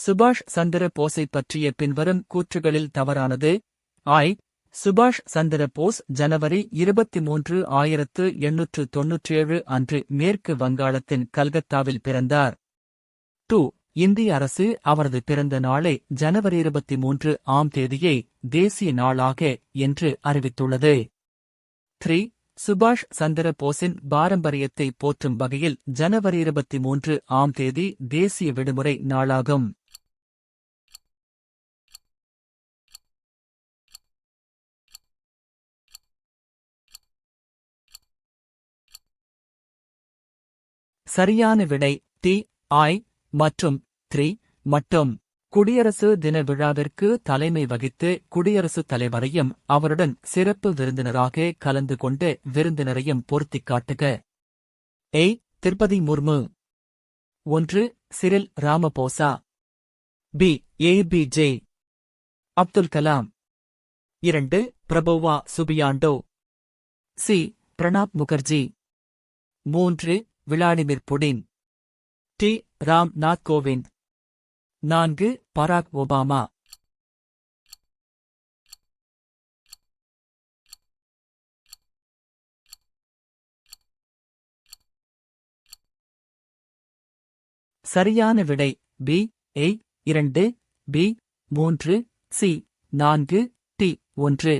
சுபாஷ் சந்திர போஸைப் பற்றிய பின்வரும் கூற்றுகளில் தவறானது. ஐ. சுபாஷ் சந்திர போஸ் ஜனவரி 23, 1897 அன்று மேற்கு வங்காளத்தின் கல்கத்தாவில் பிறந்தார். 2. இந்திய அரசு அவரது பிறந்த நாளை ஜனவரி 23 ஆம் தேதியை தேசிய நாளாக என்று அறிவித்துள்ளது. 3. சுபாஷ் சந்திர போஸின் பாரம்பரியத்தை போற்றும் வகையில் ஜனவரி 23 ஆம் தேதி தேசிய விடுமுறை நாளாகும். சரியான விடை டி. ஐ மற்றும் 3 மட்டும். குடியரசு தின விழாவிற்கு தலைமை வகித்து குடியரசுத் தலைவரையும் அவருடன் சிறப்பு விருந்தினராக கலந்து கொண்டு விருந்தினரையும் பொருத்திக் காட்டுக. A. Droupadi Murmu. 1. Cyril Ramaphosa. B. APJ Abdul Kalam. 2. Prabowo Subianto. C. Pranab Mukherjee. 3. Vladimir Putin. D. Ram Nath Kovind. 4. Barack Obama. சரியான விடை B. A. 2. B. 3. C. 4. D. 1.